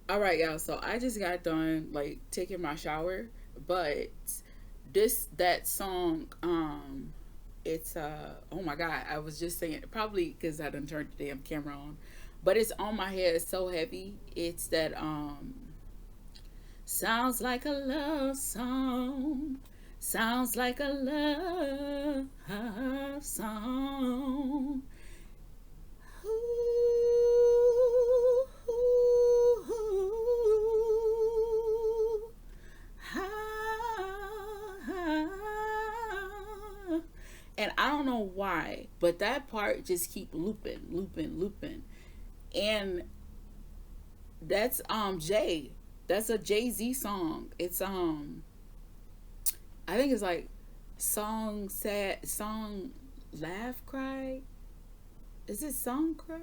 All right, y'all. So I just got done like taking my shower, but that song, it's oh my god, I was just saying probably because I done turned the damn camera on, but it's on my head. It's so heavy. It's that sounds like a love song. Sounds like a love song. Ooh, ooh, ooh, ah. And I don't know why, but that part just keep looping, looping, looping. And that's Jay. That's a Jay-Z song. It's I think it's like song sad song laugh cry. Is it song cry?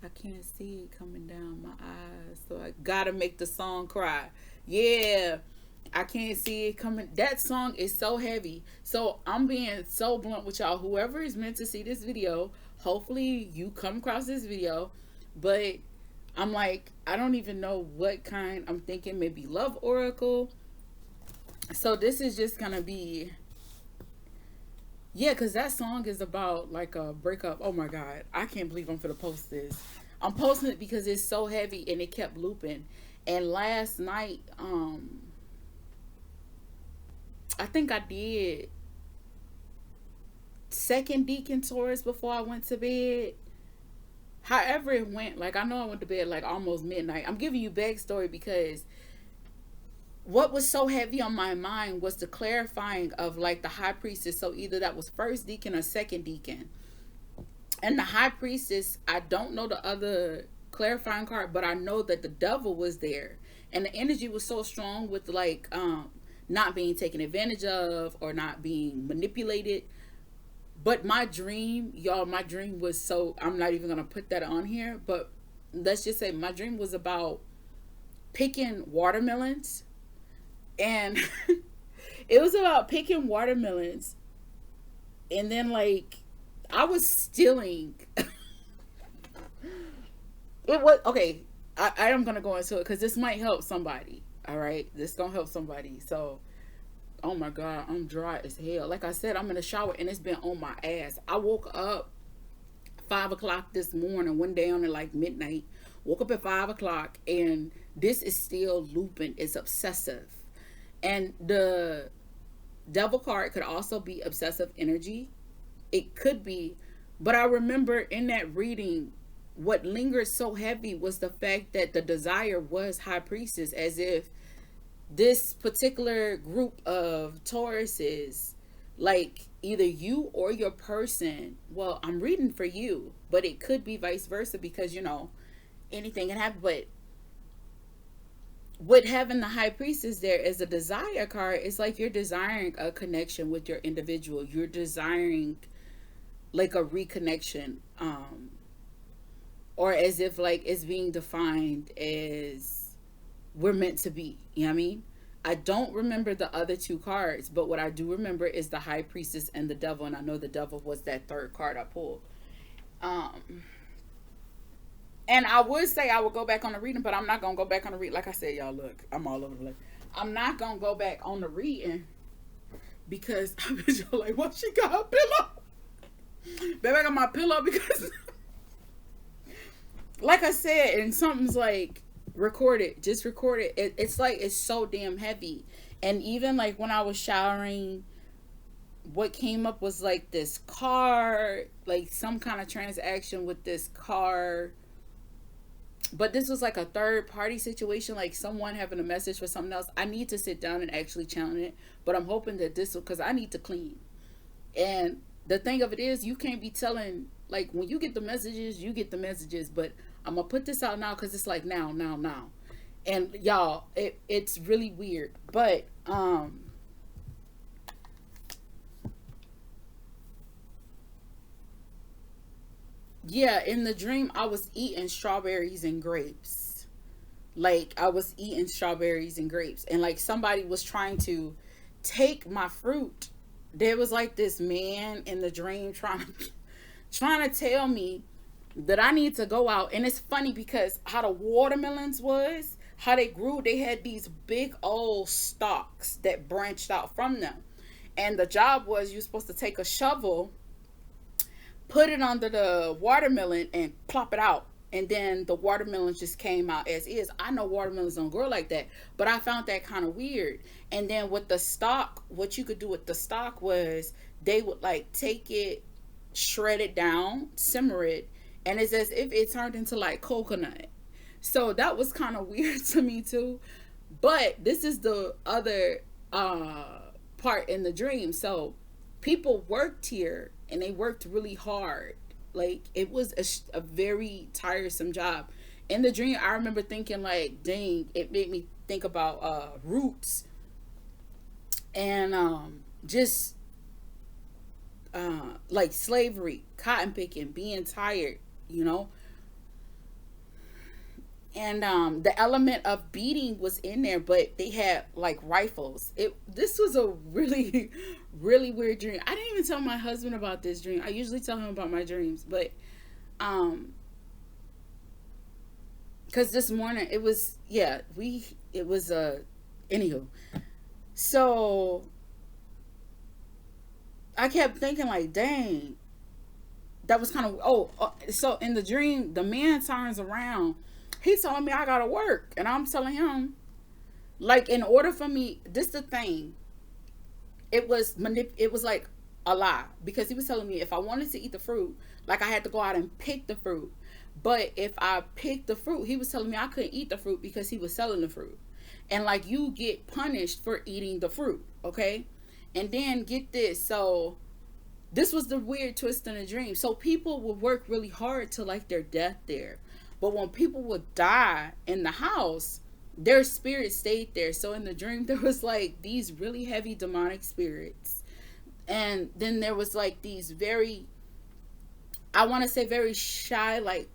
I can't see it coming down my eyes, so I gotta make the song cry. Yeah, I can't see it coming. That song is so heavy. So I'm being so blunt with y'all. Whoever is meant to see this video, hopefully you come across this video. But I'm like, I don't even know what kind. I'm thinking maybe Love Oracle. So this is just gonna be, yeah, because that song is about like a breakup. Oh my God. I can't believe I'm gonna post this. I'm posting it because it's so heavy and it kept looping. And last night, I think I did second deacon tours before I went to bed. However it went, like I know I went to bed like almost midnight. I'm giving you backstory because what was so heavy on my mind was the clarifying of like the high priestess. So either that was first deacon or second deacon. And the high priestess, I don't know the other clarifying card, but I know that the devil was there. And the energy was so strong with like not being taken advantage of or not being manipulated. But my dream, y'all, my dream was so, I'm not even gonna put that on here, but let's just say my dream was about picking watermelons. And it was about picking watermelons, and then like I was stealing. It was okay. I am gonna go into it because this might help somebody. All right, this gonna help somebody. So, oh my god, I'm dry as hell. Like I said, I'm in the shower and it's been on my ass. I woke up 5 o'clock this morning. Went down at like midnight. Woke up at 5 o'clock and this is still looping. It's obsessive, and the devil card could also be obsessive energy. It could be, but I remember in that reading, what lingered so heavy was the fact that the desire was high priestess, as if this particular group of Tauruses, like either you or your person, well, I'm reading for you, but it could be vice versa because, anything can happen. But with having the high priestess there as a desire card, it's like you're desiring a connection with your individual. You're desiring like a reconnection, or as if like it's being defined as we're meant to be. You know what I mean? I don't remember the other two cards, but what I do remember is the high priestess and the devil, and I know the devil was that third card I pulled. Um, and I would say I would go back on the reading, but I'm not gonna go back on the read. Like I said, y'all, look, I'm all over the place. I'm not gonna go back on the reading because I bet y'all like, what she got her pillow? Baby, I got my pillow because, like I said, and something's like, record it, just record it. It's like it's so damn heavy, and even like when I was showering, what came up was like this car, like some kind of transaction with this car, but this was like a third party situation, like someone having a message for something else. I need to sit down and actually challenge it, but I'm hoping that this will, because I need to clean. And the thing of it is, you can't be telling, like when you get the messages, you get the messages, but I'm gonna put this out now because it's like now, now, now. And y'all, it's really weird. But yeah, in the dream I was eating strawberries and grapes. Like I was eating strawberries and grapes, and like somebody was trying to take my fruit. There was like this man in the dream trying to tell me that I need to go out. And it's funny because how the watermelons was, how they grew, they had these big old stalks that branched out from them. And the job was you're supposed to take a shovel, put it under the watermelon, and plop it out. And then the watermelons just came out as is. I know watermelons don't grow like that, but I found that kind of weird. And then with the stalk, what you could do with the stalk was they would like take it, shred it down, simmer it, and it's as if it turned into like coconut. So that was kind of weird to me too. But this is the other part in the dream. So people worked here and they worked really hard. Like it was a very tiresome job. In the dream, I remember thinking like, dang, it made me think about roots and just like slavery, cotton picking, being tired, you know. And the element of beating was in there, but they had like rifles. It This was a really really weird dream. I didn't even tell my husband about this dream. I usually tell him about my dreams, but um because this morning it was, yeah, we it was anywho. So I kept thinking like, dang, that was kind of, so in the dream the man turns around, he's telling me I gotta work, and I'm telling him, like, in order for me, this the thing, it was like a lie, because he was telling me if I wanted to eat the fruit, like I had to go out and pick the fruit. But if I picked the fruit, he was telling me I couldn't eat the fruit because he was selling the fruit. And like, you get punished for eating the fruit, okay? And then get this. So this was the weird twist in the dream. So people would work really hard to like their death there. But when people would die in the house, their spirit stayed there. So in the dream, there was like these really heavy demonic spirits. And then there was like these very, I want to say very shy, like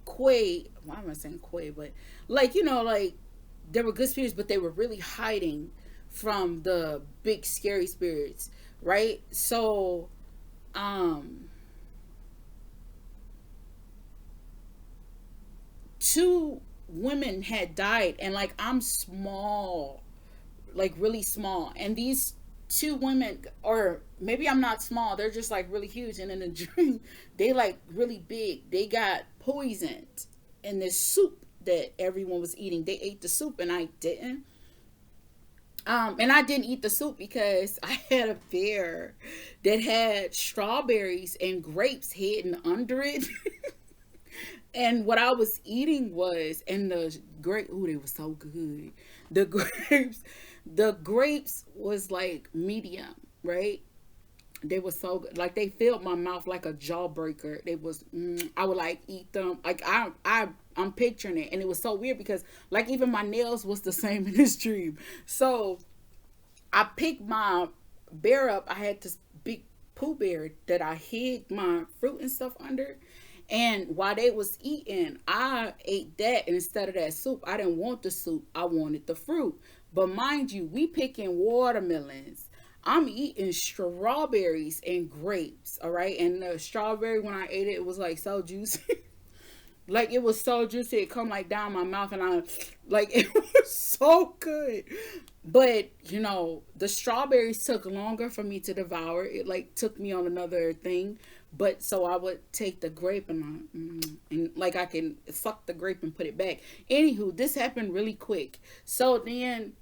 Quay. Why am I saying Quay? But like, you know, like there were good spirits, but they were really hiding from the big scary spirits, right? So, um, two women had died, and like I'm small, like really small, and these two women, or maybe I'm not small, they're just like really huge, and in the dream they like really big, they got poisoned in this soup that everyone was eating. They ate the soup and I didn't. And I didn't eat the soup because I had a bear that had strawberries and grapes hidden under it. And what I was eating was, and the grape, ooh, they were so good. The grapes, the grapes was like medium, right? They were so good. Like they filled my mouth like a jawbreaker. They was, I would like eat them. Like I'm picturing it, and it was so weird because like even my nails was the same in this dream. So I picked my bear up. I had this big Pooh Bear that I hid my fruit and stuff under. And while they was eating, I ate that, and instead of that soup, I didn't want the soup. I wanted the fruit. But mind you, we picking watermelons. I'm eating strawberries and grapes, all right? And the strawberry, when I ate it, it was like so juicy. Like it was so juicy, it come like down my mouth, and I like it was so good. But you know, the strawberries took longer for me to devour. It like took me on another thing. But so I would take the grape, and and like I can suck the grape and put it back. Anywho, this happened really quick. So then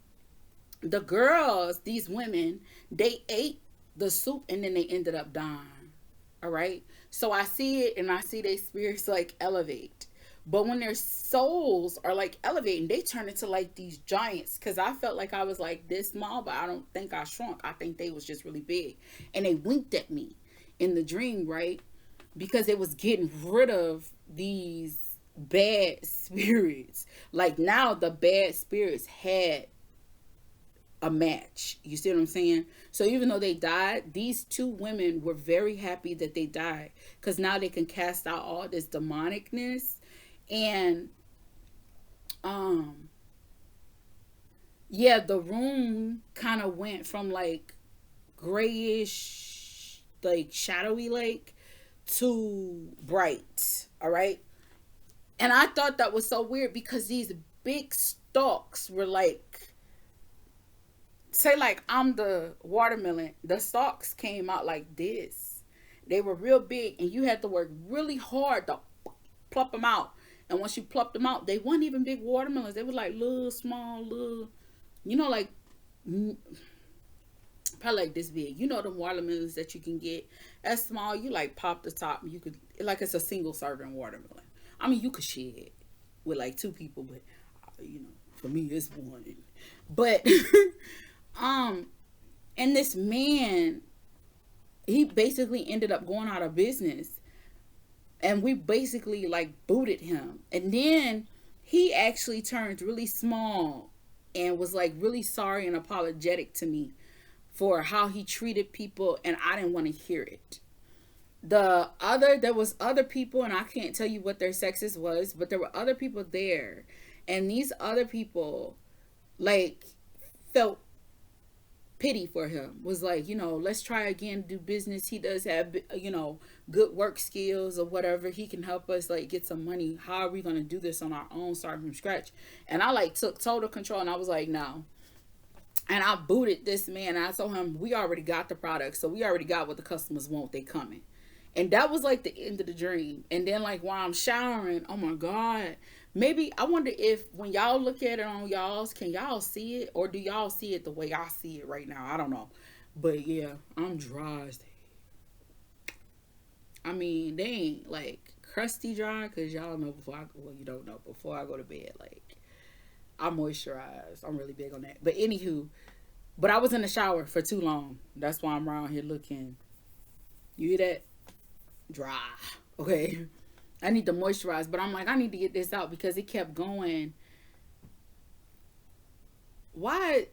the girls, these women, they ate the soup and then they ended up dying. All right. So I see it, and I see their spirits like elevate. But when their souls are like elevating, they turn into like these giants. Cause I felt like I was like this small, but I don't think I shrunk. I think they was just really big. And they winked at me in the dream, right? Because it was getting rid of these bad spirits. Like now the bad spirits had a match. You see what I'm saying? So even though they died, these two women were very happy that they died, because now they can cast out all this demonicness. And um yeah, the room kind of went from like grayish, like shadowy, like too bright. All right. And I thought that was so weird because these big stalks were like, say, like I'm the watermelon, the stalks came out like this. They were real big, and you had to work really hard to pluck them out. And once you plucked them out, they weren't even big watermelons. They were like little, small, little, like probably like this big. The watermelons that you can get as small. You like pop the top. You could like it's a single serving watermelon. I mean, you could share it with like two people, but for me it's one. But um, and this man, he basically ended up going out of business, and we basically like booted him. And then he actually turned really small and was like really sorry and apologetic to me for how he treated people, and I didn't want to hear it. There was other people, and I can't tell you what their sexes was, but there were other people there, and these other people like felt pity for him, was like, let's try again to do business. He does have good work skills or whatever. He can help us like get some money. How are we going to do this on our own, starting from scratch? And I like took total control, and I was like, no. And I booted this man, and I told him, we already got the product, so we already got what the customers want. They coming. And that was like the end of the dream. And then like while I'm showering, oh my God, maybe I wonder if when y'all look at it on y'all's, can y'all see it, or do y'all see it the way I see it right now? I don't know. But yeah, I'm dry as I mean, they ain't like crusty dry, because y'all know you don't know, before I go to bed, like I moisturize. I'm really big on that. But anywho, but I was in the shower for too long. That's why I'm around here looking. You hear that? Dry. Okay. I need to moisturize, but I'm like, I need to get this out because it kept going. Why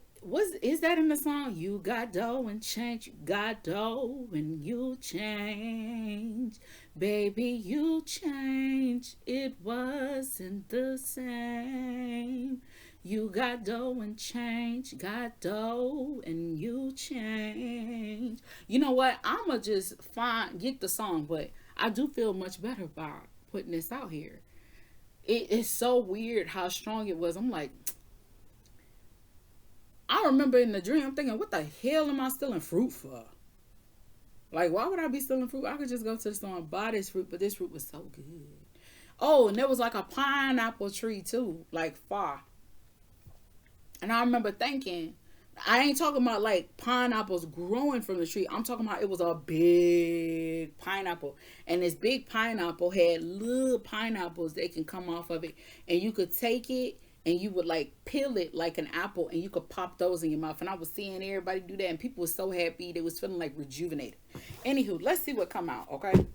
is that in the song? You got dough and change, you got dough and you change. Baby, you change. It wasn't the same. You got dough and change, got dough and you change. You know what? I'ma just get the song, but I do feel much better about putting this out here. It is so weird how strong it was. I'm like, I remember in the dream, I'm thinking, what the hell am I stealing fruit for? Like, why would I be stealing fruit? I could just go to the store and buy this fruit, but this fruit was so good. Oh, and there was like a pineapple tree too, like far. And I remember thinking, I ain't talking about like pineapples growing from the tree. I'm talking about it was a big pineapple. And this big pineapple had little pineapples that can come off of it. And you could take it and you would like peel it like an apple, and you could pop those in your mouth. And I was seeing everybody do that, and people were so happy. They was feeling like rejuvenated. Anywho, let's see what come out, okay?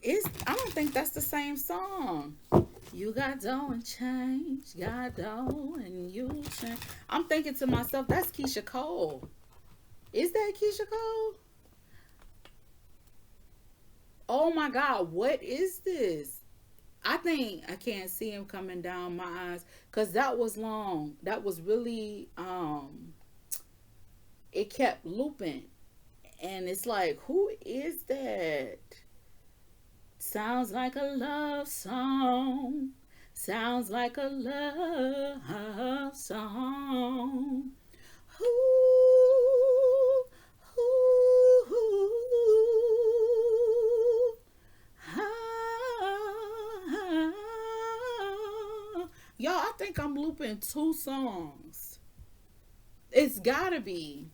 I don't think that's the same song. You got dough and change, got dough and you change. I'm thinking to myself, that's Keyshia Cole. Is that Keyshia Cole? Oh my God, what is this? I think I can't see him coming down my eyes, because that was long. That was really it kept looping, and it's like, who is that? Sounds like a love song. Sounds like a love song. Ooh, ooh, ooh, ah. Y'all, I think I'm looping 2 songs. It's gotta be.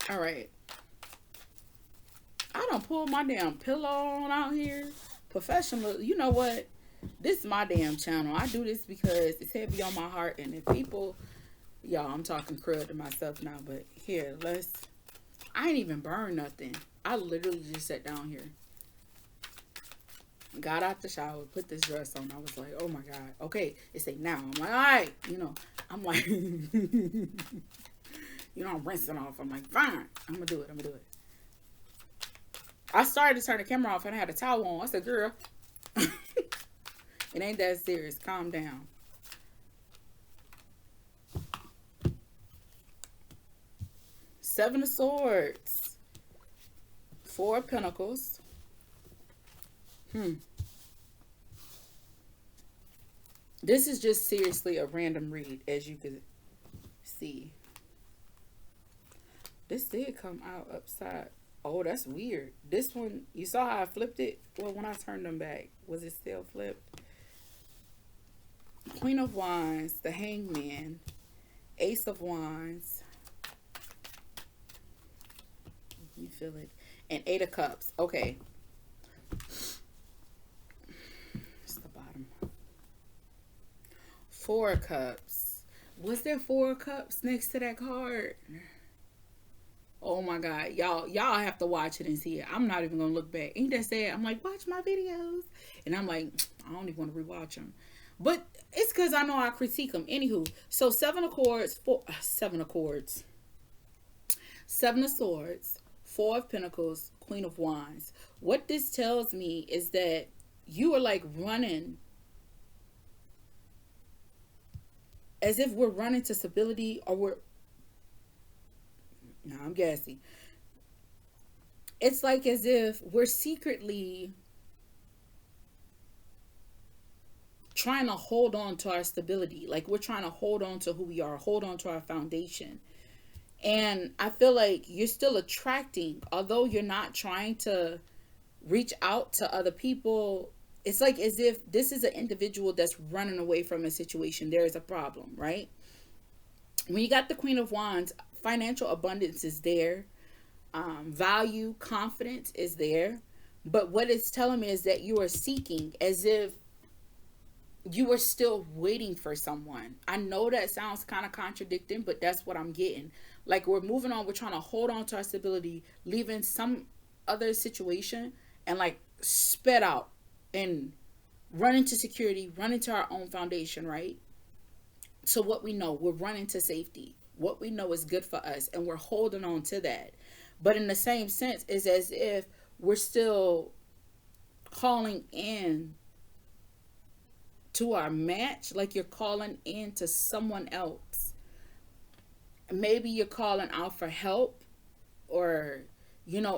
All right. I don't pull my damn pillow on out here. Professional. You know what? This is my damn channel. I do this because it's heavy on my heart. And if people, y'all, I'm talking crud to myself now. But here, I ain't even burned nothing. I literally just sat down here. Got out the shower, put this dress on. I was like, oh my God. Okay. It say now. I'm like, all right. I'm like, I'm rinsing off. I'm like, fine. I'm going to do it. I started to turn the camera off and I had a towel on. I said, girl, it ain't that serious. Calm down. Seven of Swords. Four of Pentacles. This is just seriously a random read, as you can see. This did come out upside. Oh, that's weird. This one, you saw how I flipped it? Well, when I turned them back, was it still flipped? Queen of Wands, the Hangman, Ace of Wands. You feel it. And Eight of Cups. Okay. It's the bottom. Four of Cups. Was there Four of Cups next to that card? Oh my God. Y'all have to watch it and see it. I'm not even gonna look back. Ain't that sad? I'm like, watch my videos. And I'm like, I don't even want to rewatch them. But it's because I know I critique them. Anywho, so Seven of Swords, Four of Pentacles, Queen of Wands. What this tells me is that you are like running as if we're running to stability, or I'm gassy. It's like as if we're secretly trying to hold on to our stability. Like we're trying to hold on to who we are, hold on to our foundation. And I feel like you're still attracting, although you're not trying to reach out to other people. It's like as if this is an individual that's running away from a situation. There is a problem, right? When you got the Queen of Wands, financial abundance is there. Value, confidence is there. But what it's telling me is that you are seeking as if you are still waiting for someone. I know that sounds kind of contradicting, but that's what I'm getting. Like we're moving on. We're trying to hold on to our stability, leaving some other situation and like sped out and run into security, run into our own foundation, right? So what we know, we're running to safety. What we know is good for us, and we're holding on to that. But in the same sense, it's as if we're still calling in to our match, like you're calling in to someone else. Maybe you're calling out for help or,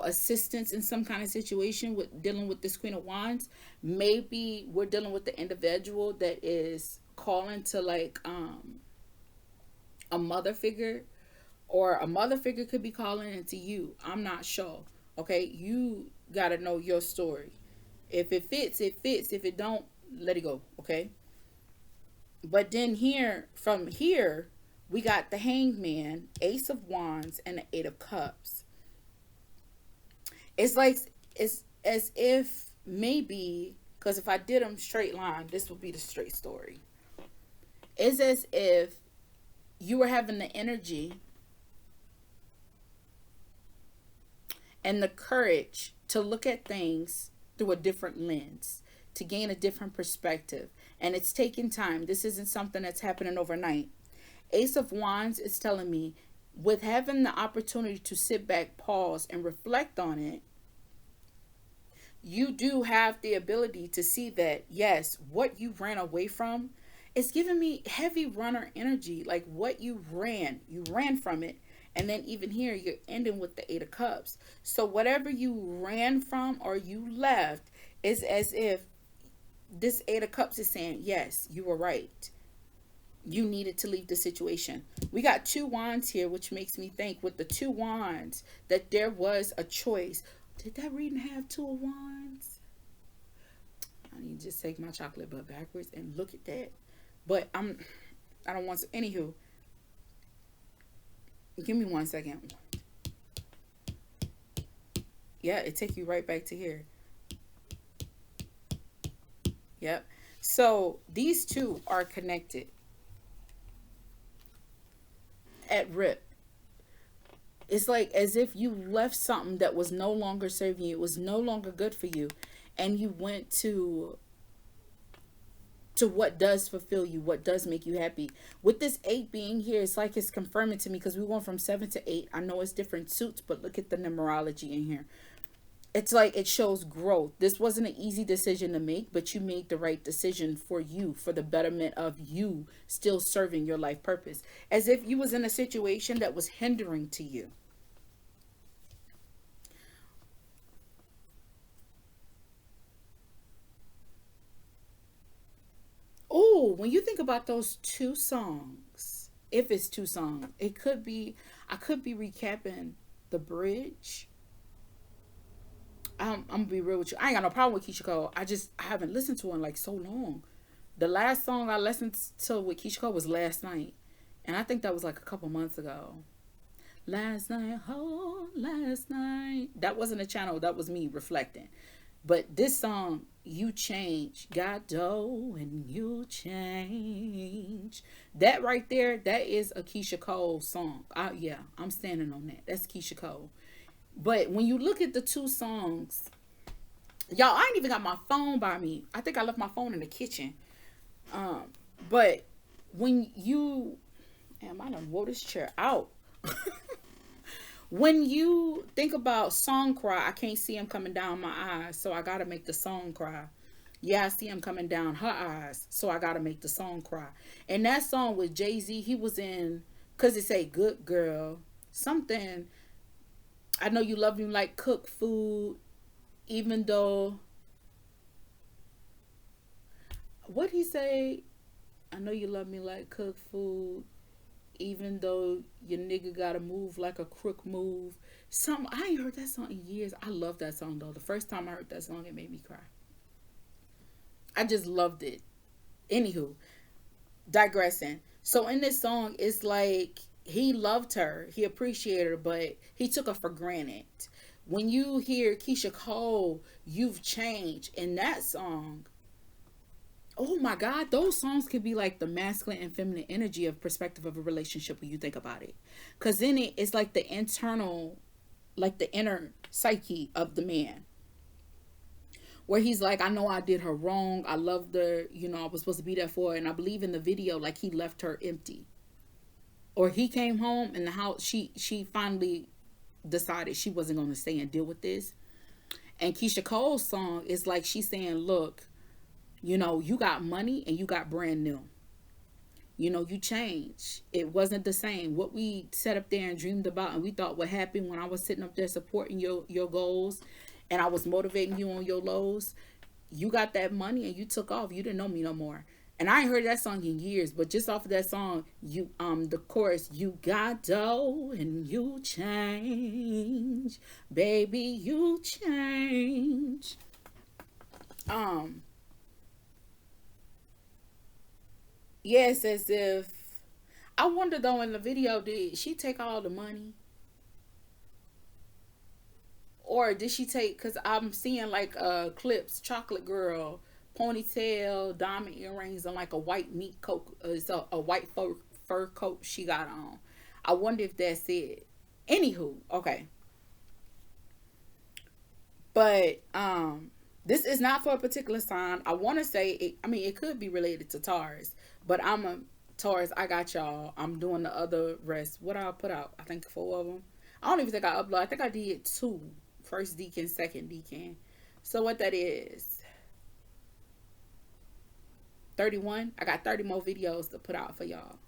assistance in some kind of situation with dealing with this Queen of Wands. Maybe we're dealing with the individual that is calling to like a mother figure, or a mother figure could be calling into you. I'm not sure. Okay, you got to know your story. If it fits, it fits. If it don't, let it go. Okay. But then from here, we got the Hangman, Ace of Wands, and the Eight of Cups. It's like, it's as if maybe, because if I did them straight line, this would be the straight story. It's as if you were having the energy and the courage to look at things through a different lens, to gain a different perspective. And it's taking time. This isn't something that's happening overnight. Ace of Wands is telling me, with having the opportunity to sit back, pause, and reflect on it, you do have the ability to see that, yes, what you ran away from, it's giving me heavy runner energy. Like what you ran from it. And then even here, you're ending with the Eight of Cups. So whatever you ran from or you left is as if this Eight of Cups is saying, yes, you were right. You needed to leave the situation. We got two wands here, which makes me think with the two wands that there was a choice. Did that reading have two of wands? I need to just take my chocolate butt backwards and look at that. But I don't want to. Anywho, give me 1 second. Yeah, it take you right back to here. Yep. So these two are connected at rip. It's like as if you left something that was no longer serving you. It was no longer good for you. And you went to what does fulfill you, what does make you happy. With this 8 being here, it's like it's confirming to me, because we went from 7 to 8. I know it's different suits, but look at the numerology in here. It's like it shows growth. This wasn't an easy decision to make, but you made the right decision for you, for the betterment of you still serving your life purpose. As if you was in a situation that was hindering to you. when you think about those two songs, if it's two songs, it could be, I could be recapping the bridge. I'm gonna be real with you. I ain't got no problem with Keisha Cole. I haven't listened to her in like so long. The last song I listened to with Keyshia Cole was Last Night. And I think that was like a couple months ago. Last night, oh, last night. That wasn't a channel, that was me reflecting. But this song, You Change, got dough and you change. That right there, that is a Keyshia Cole song. Yeah, I'm standing on that. That's Keyshia Cole. But when you look at the two songs, y'all, I ain't even got my phone by me. I think I left my phone in the kitchen. But when you, I done wore this chair out. When you think about song cry, I can't see him coming down my eyes, so I gotta make the song cry. Yeah, I see him coming down her eyes, so I gotta make the song cry. And that song with Jay-Z, he was in, cause it say good girl, something. I know you love me like cook food, even though, what he say? I know you love me like cook food, even though your nigga gotta move like a crook move. I ain't heard that song in years. I love that song though. The first time I heard that song, it made me cry. I just loved it. Anywho, digressing. So in this song, it's like he loved her, he appreciated her, but he took her for granted. When you hear Keyshia Cole, You've Changed, in that song, oh my God, those songs could be like the masculine and feminine energy of perspective of a relationship when you think about it. Because then it's like the internal, like the inner psyche of the man. Where he's like, I know I did her wrong. I loved her. You know, I was supposed to be there for her. And I believe in the video, like he left her empty. Or he came home and the house, she finally decided she wasn't going to stay and deal with this. And Keyshia Cole's song is like she's saying, look, you know, you got money and you got brand new. You know, you change. It wasn't the same. What we sat up there and dreamed about and we thought would happen when I was sitting up there supporting your goals and I was motivating you on your lows. You got that money and you took off. You didn't know me no more. And I ain't heard that song in years, but just off of that song, the chorus, you got dough and you change. Baby, you change. Yes, as if, I wonder though in the video, did she take all the money? Or did she take, because I'm seeing like clips, chocolate girl, ponytail, diamond earrings, and like a white meat coat, it's a white fur coat she got on. I wonder if that's it. Anywho, okay. But this is not for a particular sign. I want to say it, I mean, it could be related to Taurus, but I'm a Taurus. I got y'all. I'm doing the other rest. What I put out? I think 4 of them. I don't even think I uploaded. I think I did 2. First deacon, second deacon. So what that is, 31. I got 30 more videos to put out for y'all.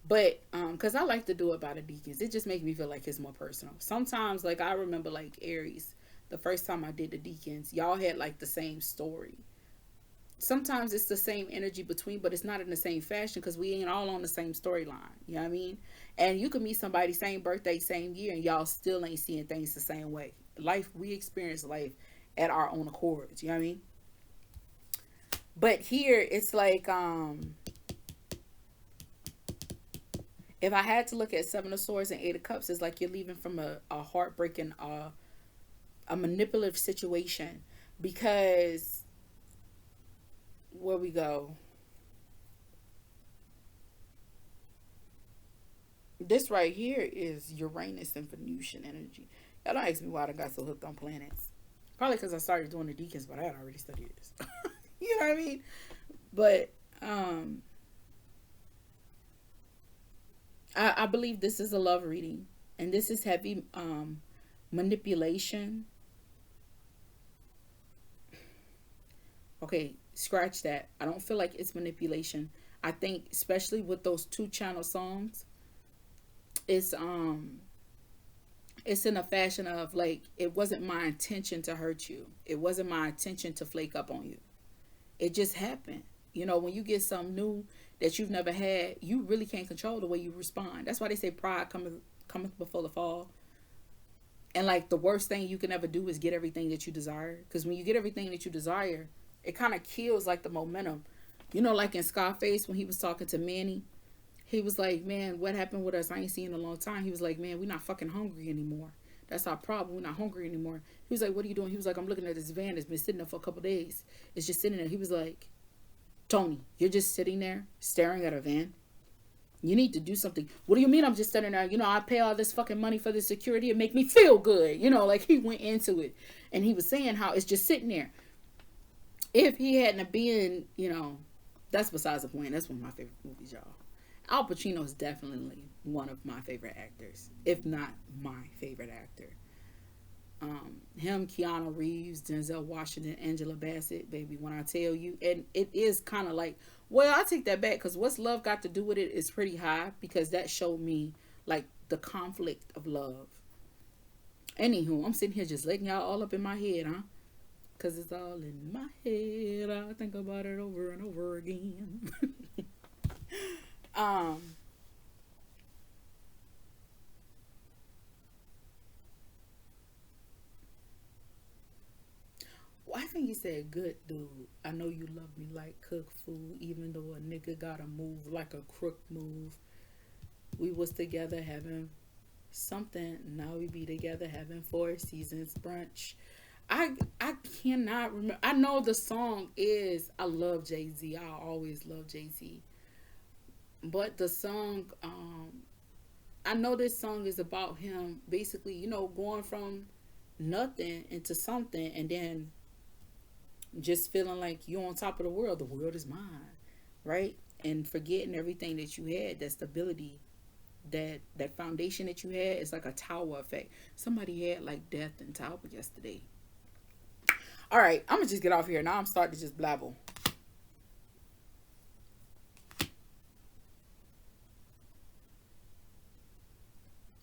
But because I like to do it by the deacons. It just makes me feel like it's more personal. Sometimes, like I remember like Aries, the first time I did the deacons, y'all had like the same story. Sometimes it's the same energy between, but it's not in the same fashion because we ain't all on the same storyline. You know what I mean? And you can meet somebody same birthday, same year, and y'all still ain't seeing things the same way. Life, we experience life at our own accords. You know what I mean? But here it's like, if I had to look at 7 of Swords and 8 of Cups, it's like you're leaving from a heartbreaking, a manipulative situation. Because where we go, this right here is Uranus and Venusian energy. Y'all don't ask me why I got so hooked on planets. Probably because I started doing the deacons, but I had already studied this. You know what I mean? But I believe this is a love reading, and this is heavy manipulation. Okay, scratch that. I don't feel like it's manipulation. I think especially with those 2 channel songs, it's in a fashion of like, it wasn't my intention to hurt you. It wasn't my intention to flake up on you. It just happened. You know, when you get something new that you've never had, you really can't control the way you respond. That's why they say pride cometh before the fall. And like the worst thing you can ever do is get everything that you desire. Because when you get everything that you desire, it kind of kills like the momentum. You know, like in Scarface when he was talking to Manny, he was like, "Man, what happened with us? I ain't seen in a long time." He was like, "Man, we're not fucking hungry anymore. That's our problem. We're not hungry anymore." He was like, "What are you doing?" He was like, "I'm looking at this van that's been sitting there for a couple days. It's just sitting there." He was like, "Tony, you're just sitting there staring at a van. You need to do something." "What do you mean I'm just sitting there? You know, I pay all this fucking money for the security and make me feel good." You know, like he went into it. And he was saying how it's just sitting there. If he hadn't been, you know, that's besides the point. That's one of my favorite movies, y'all. Al Pacino is definitely one of my favorite actors, if not my favorite actor. Him, Keanu Reeves, Denzel Washington, Angela Bassett, baby, when I tell you. And it is kind of like, well, I take that back, because what's love got to do with it is pretty high, because that showed me like the conflict of love. Anywho, I'm sitting here just letting y'all all up in my head, huh? Because it's all in my head. I think about it over and over again. um, I think he said, "Good dude. I know you love me like cook food, even though a nigga gotta move like a crook move. We was together having something. Now we be together having 4 seasons brunch." I cannot remember. I know the song is I love Jay-Z. I always love Jay-Z. But the song, I know this song is about him basically, you know, going from nothing into something, and then just feeling like you're on top of the world. The world is mine, right? And forgetting everything that you had, that stability, that foundation that you had. It's like a tower effect. Somebody had like death and tower yesterday. All right, I'm gonna just get off here now. I'm starting to just blabble.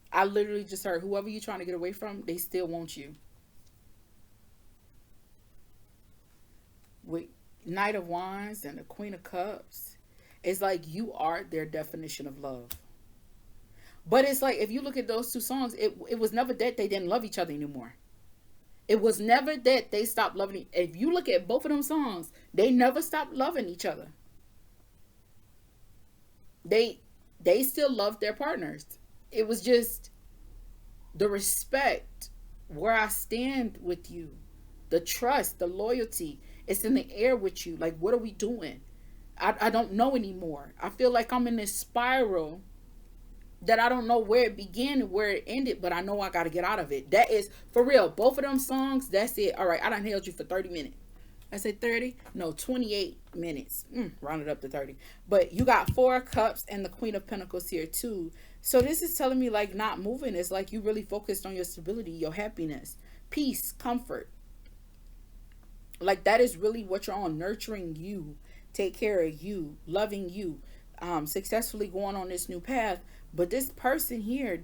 I literally just heard whoever you're trying to get away from, they still want you. With Knight of Wands and the Queen of Cups, it's like you are their definition of love. But it's like if you look at those two songs, it was never that they didn't love each other anymore. It was never that they stopped loving. If you look at both of them songs, they never stopped loving each other. They they still loved their partners. It was just the respect, where I stand with you, the trust, the loyalty. It's in the air with you. Like, what are we doing? I don't know anymore. I feel like I'm in this spiral that I don't know where it began and where it ended, but I know I got to get out of it. That is for real. Both of them songs, that's it. All right, I done held you for 30 minutes. I said 30? No, 28 minutes. Round it up to 30. But you got 4 cups and the Queen of Pentacles here too. So this is telling me like not moving. It's like you really focused on your stability, your happiness, peace, comfort. Like that is really what you're on. Nurturing you, take care of you, loving you, successfully going on this new path. But this person here,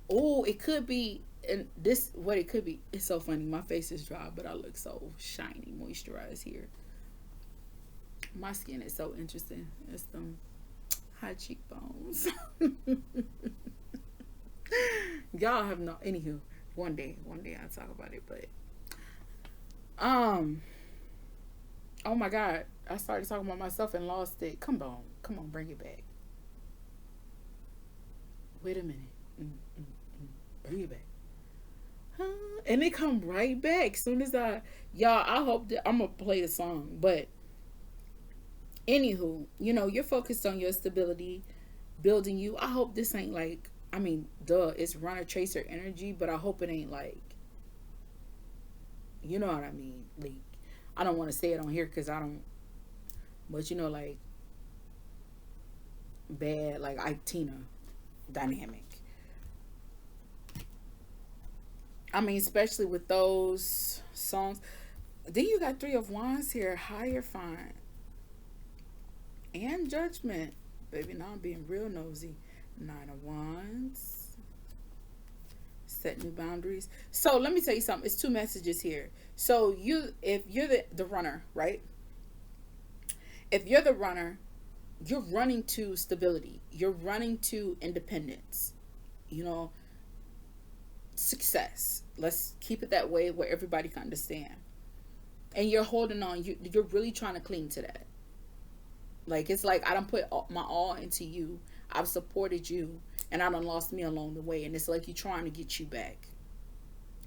it could be, and this, what it could be, it's so funny. My face is dry, but I look so shiny, moisturized here. My skin is so interesting. It's them high cheekbones. Y'all have no, anywho, one day I'll talk about it, but, um, oh my God, I started talking about myself and lost it. Come on, bring it back. Wait a minute. Bring it back. And it come right back soon as y'all, I hope that I'm gonna play the song. But anywho, you know, you're focused on your stability, building you. I hope this ain't like, I mean, duh, it's runner chaser energy, but I hope it ain't like, you know what I mean? Like, I don't want to say it on here because I don't, but you know, like bad, like Ike Tina dynamic. I mean, especially with those songs. Then you got 3 of Wands here, higher fine, and Judgment. Baby, now I'm being real nosy. 9 of Wands, set new boundaries. So let me tell you something. It's 2 messages here. So if you're the runner, right? If you're the runner, you're running to stability. You're running to independence. You know, success. Let's keep it that way where everybody can understand. And you're holding on. You're really trying to cling to that. Like, it's like I don't put my all into you. I've supported you, and I done lost me along the way. And it's like you're trying to get you back,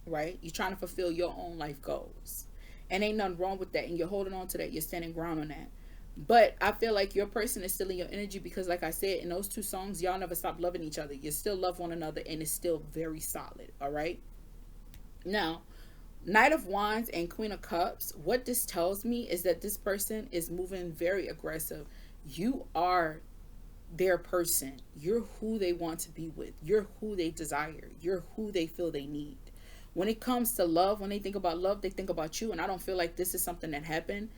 right? You're trying to fulfill your own life goals, and ain't nothing wrong with that. And you're holding on to that. You're standing ground on that. But I feel like your person is still in your energy because, like I said, in those two songs, y'all never stop loving each other. You still love one another, and it's still very solid. All right. Now, Knight of Wands and Queen of Cups, what this tells me is that this person is moving very aggressive. You are their person. You're who they want to be with. You're who they desire. You're who they feel they need. When it comes to love, when they think about love, they think about you. And I don't feel like this is something that happened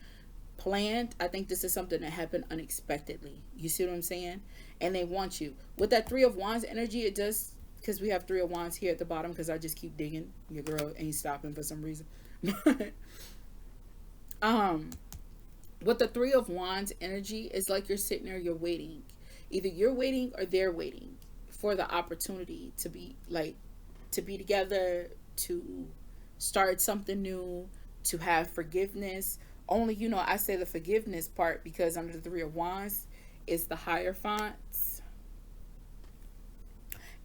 planned. I think this is something that happened unexpectedly. You see what I'm saying? And they want you. With that Three of Wands energy, it does, because we have Three of Wands here at the bottom, because I just keep digging. Your girl ain't stopping for some reason. um with the Three of Wands energy, it's like you're sitting there, you're waiting. Either you're waiting or they're waiting for the opportunity to be like, to be together, to start something new, to have forgiveness. Only, you know, I say the forgiveness part because under the Three of Wands is the Hierophants.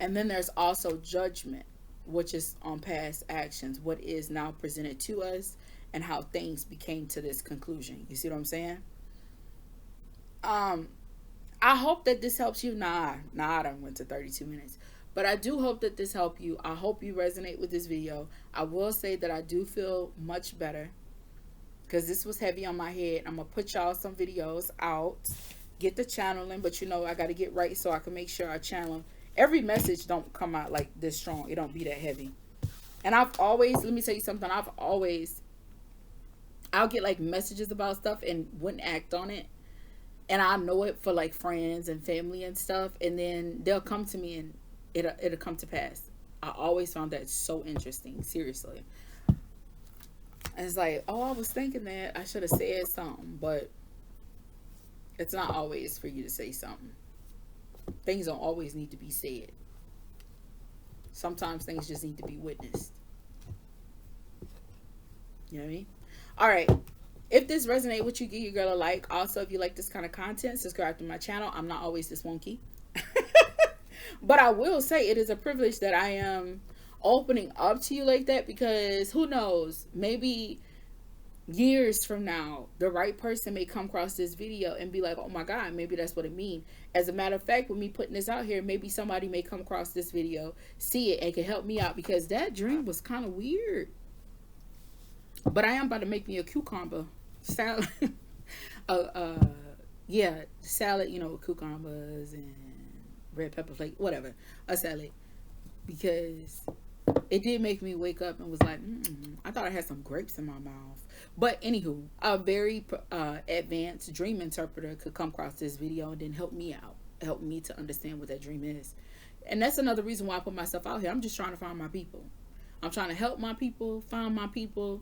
And then there's also judgment, which is on past actions, what is now presented to us, and how things became to this conclusion. You see what I'm saying? Um, I hope that this helps you. I done went to 32 minutes. But I do hope that this helped you. I hope you resonate with this video. I will say that I do feel much better because this was heavy on my head. I'm going to put y'all some videos out. Get the channeling, but you know I got to get right so I can make sure I channel. Every message don't come out like this strong. It don't be that heavy. And I've always, let me tell you something, I'll get like messages about stuff and wouldn't act on it. And I know it for like friends and family and stuff. And then they'll come to me and it'll come to pass. I always found that so interesting. Seriously. And it's like, oh, I was thinking that I should have said something. But it's not always for you to say something. Things don't always need to be said. Sometimes things just need to be witnessed. You know what I mean? All right. If this resonates with you, give your girl a like. Also, if you like this kind of content, subscribe to my channel. I'm not always this wonky. But I will say it is a privilege that I am opening up to you like that, because who knows, maybe years from now, the right person may come across this video and be like, oh my God, maybe that's what it means. As a matter of fact, with me putting this out here, maybe somebody may come across this video, see it, and can help me out, because that dream was kind of weird. But I am about to make me a cucumber salad. Yeah, salad, you know, cucumbers and red pepper flake, whatever, a salad, because it did make me wake up and was like, I thought I had some grapes in my mouth. But anywho, a very advanced dream interpreter could come across this video and then help me out, help me to understand what that dream is. And that's another reason why I put myself out here. I'm just trying to find my people. I'm trying to help my people, find my people.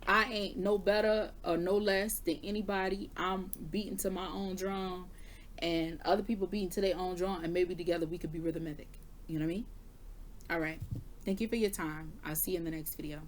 I ain't no better or no less than anybody. I'm beating to my own drum, and other people beating to their own drum, and maybe together we could be rhythmic. You know what I mean? All right. Thank you for your time. I'll see you in the next video.